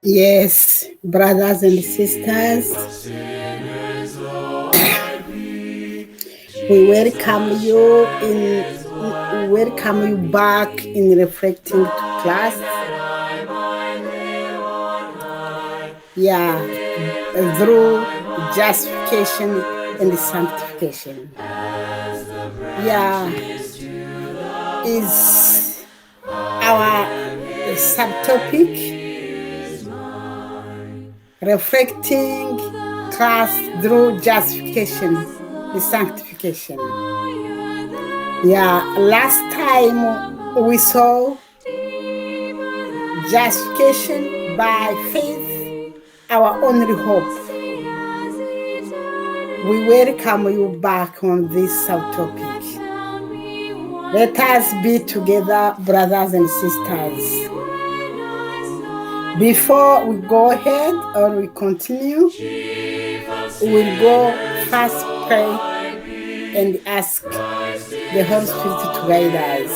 Yes, brothers and sisters, we welcome you back in reflecting to class. Yeah, through justification and sanctification. Yeah, is our subtopic reflecting class through justification and sanctification. Yeah, last time we saw justification by faith, our only hope. We welcome you back on this subtopic. Let us be together, brothers and sisters. Before we go ahead or we continue, we'll go first pray and ask the Holy Spirit to guide us.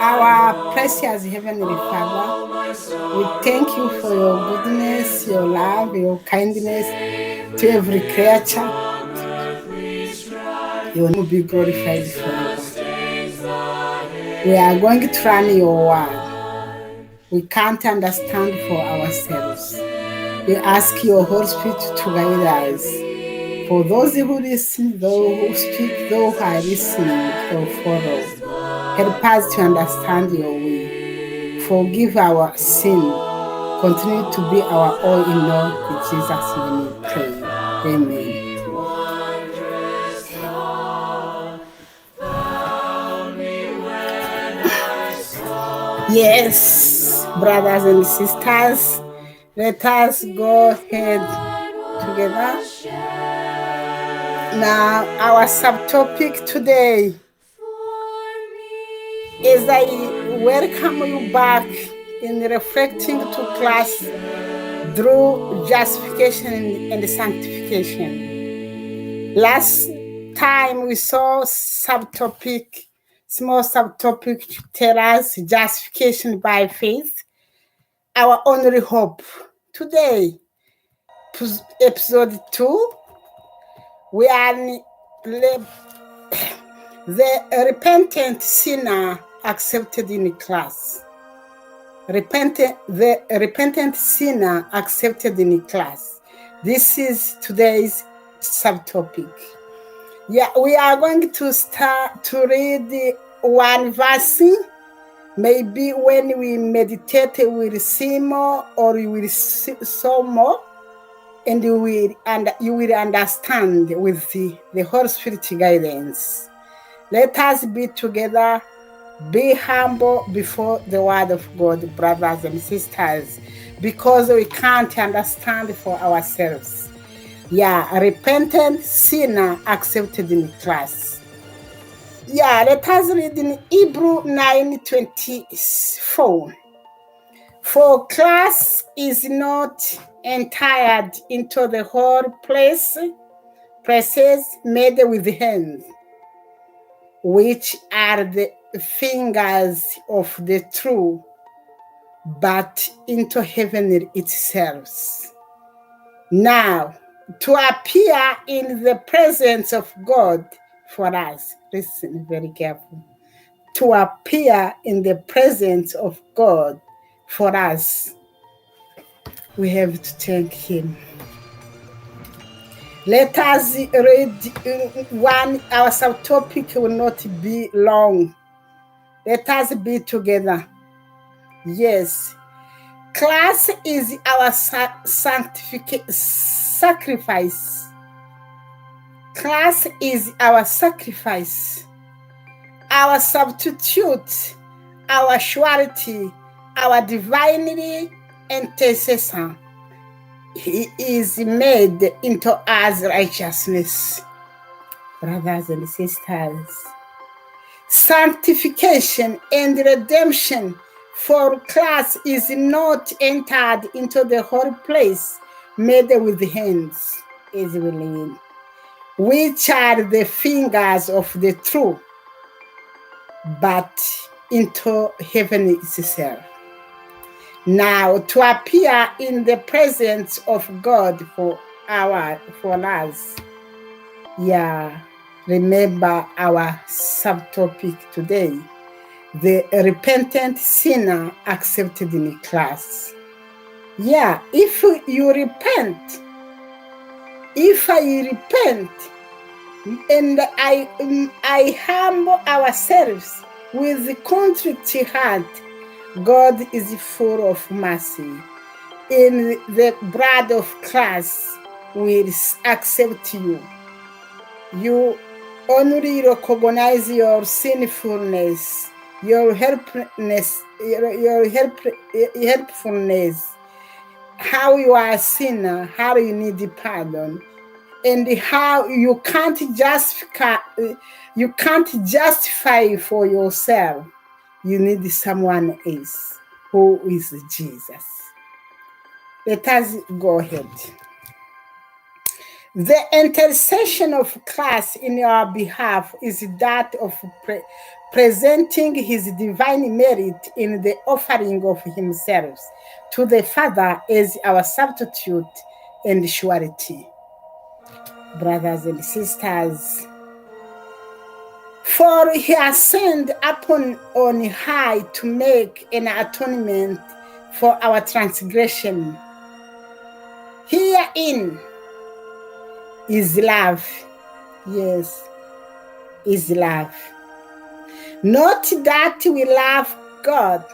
Our precious Heavenly Father, we thank you for your goodness, your love, your kindness to every creature. Your name will be glorified forever. We are going to learn your word. We can't understand for ourselves. We ask your Holy Spirit to guide us. For those who listen, those who speak, those who are listening or follow, help us to understand your will. Forgive our sin. Continue to be our all in all. In Jesus' name we pray. Amen. Yes, brothers and sisters, let us go ahead together. Now, our subtopic today is I welcome you back in reflecting to class through justification and sanctification. Last time we saw small subtopic tell us justification by faith, our only hope. Today, episode 2, we are the repentant sinner accepted in class. The repentant sinner accepted in class. This is today's subtopic. Yeah, we are going to start to read one verse. Maybe when we meditate, we will see more, or you will saw more, and you will understand with the Holy Spirit guidance. Let us be together. Be humble before the word of God, brothers and sisters, because we can't understand for ourselves. Yeah, repentant sinner accepted in class. Yeah, let us read in Hebrew 9:24. For class is not entered into the whole places made with hands, which are the fingers of the true, but into heaven itself. Now, to appear in the presence of God for us, listen very careful, to appear in the presence of God for us, we have to thank Him. Let us read one, our subtopic will not be long. Let us be together. Yes. Class is our sacrifice. Class is our sacrifice, our substitute, our surety, our divinely intercessor. He is made into us righteousness. Brothers and sisters, sanctification and redemption for class is not entered into the holy place made with hands, is willing, which are the fingers of the true, but into heaven itself. Now to appear in the presence of God for us. Yeah, remember our subtopic today, the repentant sinner accepted in class. Yeah, if I repent, and I humble ourselves with the contrite heart, God is full of mercy. In the blood of Christ will accept you. You only recognize your sinfulness, your helplessness, helpfulness, how you are a sinner, how you need pardon, and how you can't justify for yourself. You need someone else who is Jesus. Let us go ahead. The intercession of Christ in your behalf is that of presenting his divine merit in the offering of himself to the Father as our substitute and surety. Brothers and sisters, for he ascended upon on high to make an atonement for our transgression. Herein is love. Yes, is love. Not that we loved God,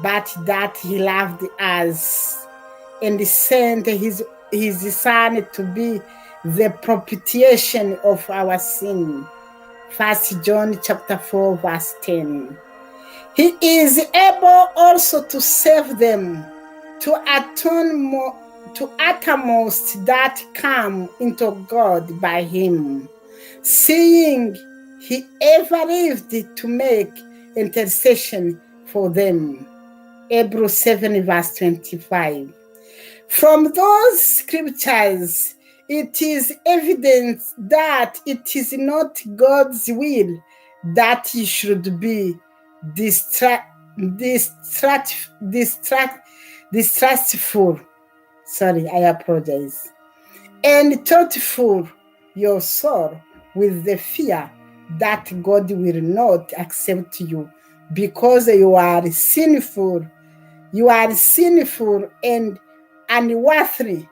but that he loved us and sent his son to be the propitiation of our sin. 1 John chapter 4, verse 10. He is able also to save them, to uttermost that come into God by him, seeing he ever lived to make intercession for them. Hebrews 7, verse 25. From those scriptures, it is evident that it is not God's will that he should be distrustful. Sorry, I apologize. And thoughtful your soul with the fear that God will not accept you because you are sinful. You are sinful and unworthy.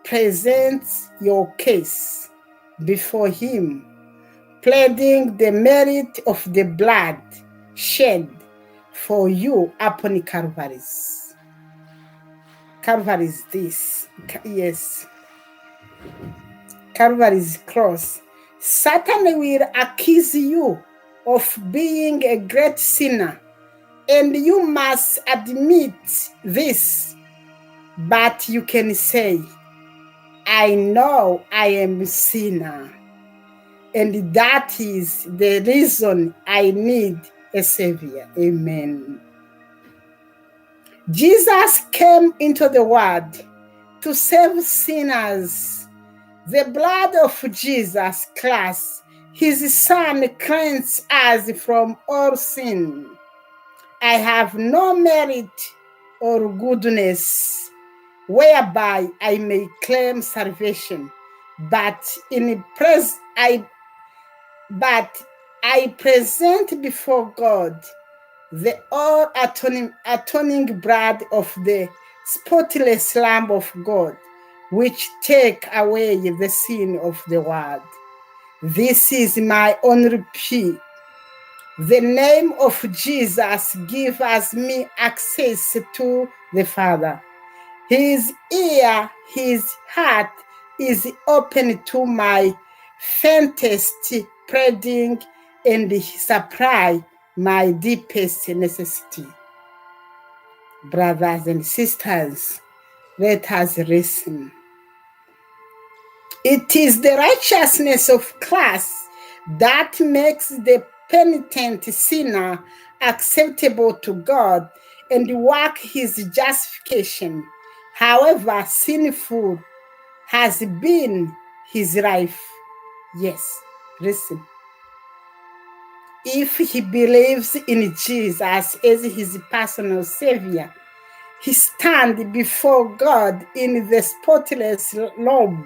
Present your case before him, pleading the merit of the blood shed for you upon Calvary's. Calvary's this. Yes. Calvary's cross. Satan will accuse you of being a great sinner, and you must admit this. But you can say, I know I am a sinner, and that is the reason I need a Savior. Amen. Jesus came into the world to save sinners. The blood of Jesus Christ, his Son, cleanses us from all sin. I have no merit or goodness whereby I may claim salvation, but I present before God the all atoning blood of the spotless Lamb of God, which take away the sin of the world. This is my only plea. The name of Jesus gives us me access to the Father. His ear, his heart is open to my faintest pleading, and he supply my deepest necessity. Brothers and sisters, let us listen. It is the righteousness of Christ that makes the penitent sinner acceptable to God and work his justification. However sinful has been his life. Yes, Listen. If he believes in Jesus as his personal savior, he stands before God in the spotless robe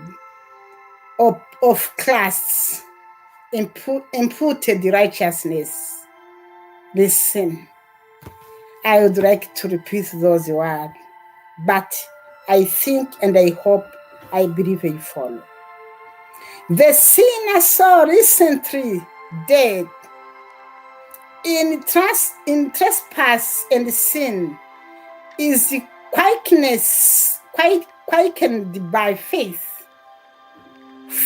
of Christ's imputed righteousness. Listen, I would like to repeat those words, but I think and I hope, I believe you follow. The sinner so recently dead in trespass and sin is quickened by faith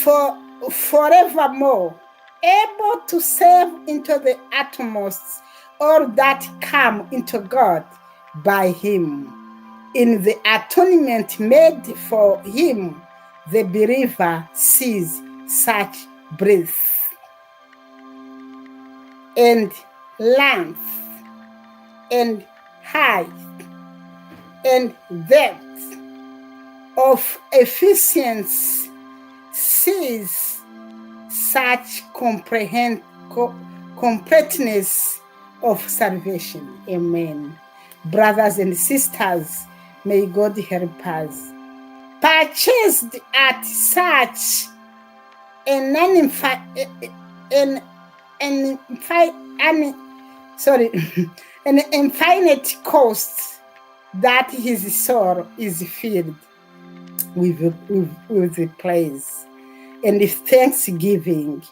for forevermore, able to save into the uttermost all that come into God by him. In the atonement made for him, the believer sees such breadth and length and height and depth of Ephesians, sees such completeness of salvation. Amen. Brothers and sisters, may God help us. Purchased at such an infinite cost that his soul is filled with praise and thanksgiving.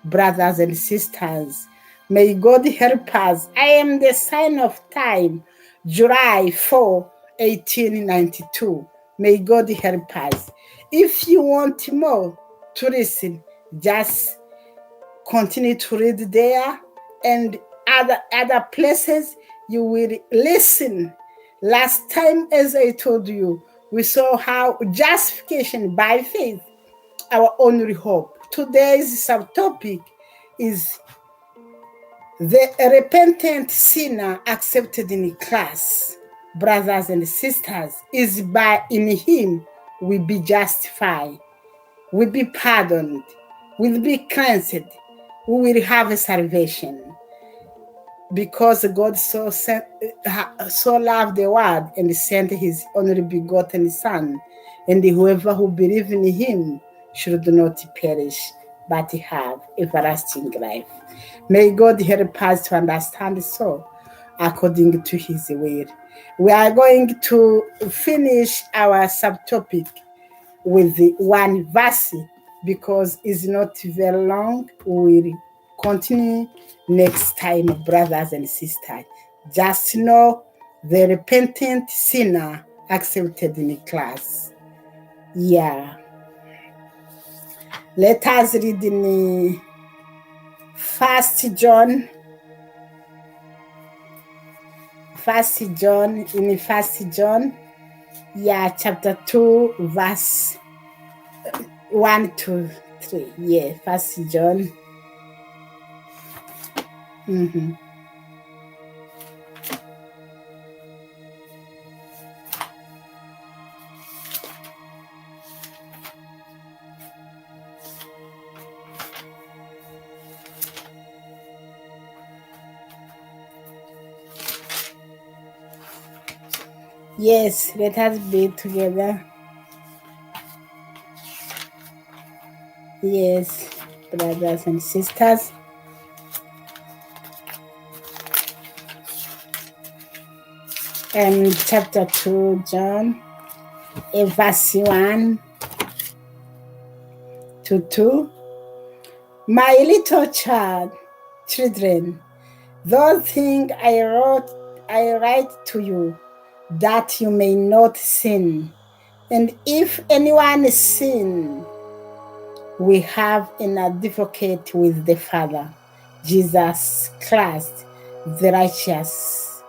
Brothers and sisters, may God help us. I am the sign of time, July 4, 1892. May God help us. If you want more to listen, just continue to read there, and other places you will listen. Last time, as I told you, we saw how justification by faith, our only hope. Today's subtopic is the repentant sinner accepted in class. Brothers and sisters, is by in him we be justified, we be pardoned, we'll be cleansed, we will have a salvation. Because God so loved the world and sent his only begotten Son, and whoever who believes in him should not perish, but have everlasting life. May God help us to understand so, according to his will. We are going to finish our subtopic with one verse, because it's not very long. We'll continue next time, brothers and sisters. Just know the repentant sinner accepted in class. Yeah. Let us read in 1 John. 1 John, yeah, chapter 2, verse 1 to 3. Yeah, 1 John. Mm-hmm. Yes, let us be together. Yes, brothers and sisters. And chapter 2, John, verse 1 to 2. My little children, those things I write to you, that you may not sin. And if anyone sin, we have an advocate with the Father, Jesus Christ, the righteous.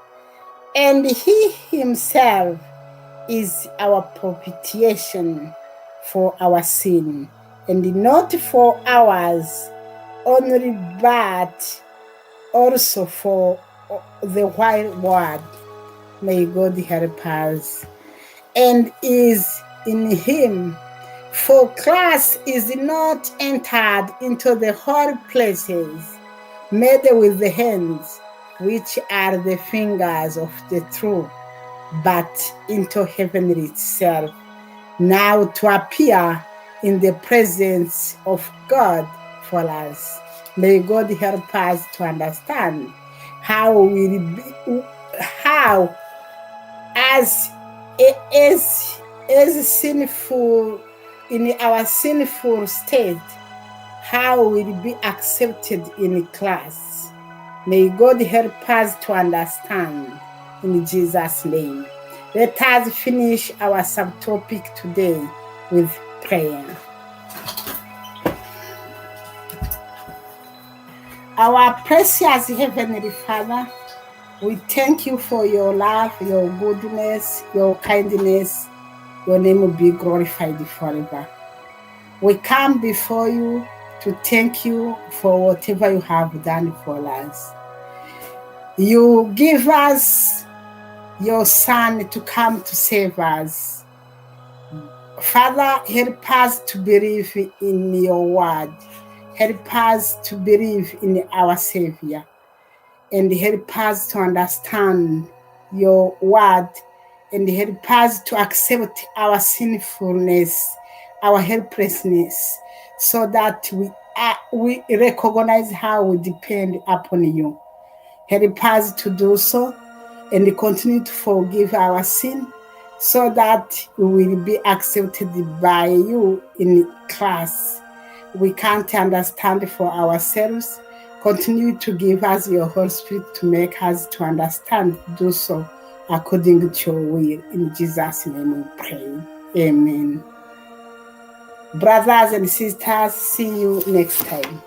And he himself is our propitiation for our sin, and not for ours only, but also for the whole world. May God help us. And is in him For Christ is not entered into the holy places made with the hands, which are the fingers of the true, but into heaven itself, now to appear in the presence of God for us. May God help us to understand how how as as sinful in our sinful state, how will be accepted in class. May God help us to understand in Jesus' name. Let us finish our subtopic today with prayer. Our precious Heavenly Father, we thank you for your love, your goodness, your kindness. Your name will be glorified forever. We come before you to thank you for whatever you have done for us. You give us your Son to come to save us. Father, help us to believe in your word. Help us to believe in our Savior. And help us to understand your word. And help us to accept our sinfulness, our helplessness, so that we recognize how we depend upon you. Help us to do so and continue to forgive our sin so that we will be accepted by you in class. We can't understand for ourselves. Continue to give us your Holy Spirit to make us to understand, do so according to your will. In Jesus' name we pray. Amen. Brothers and sisters, see you next time.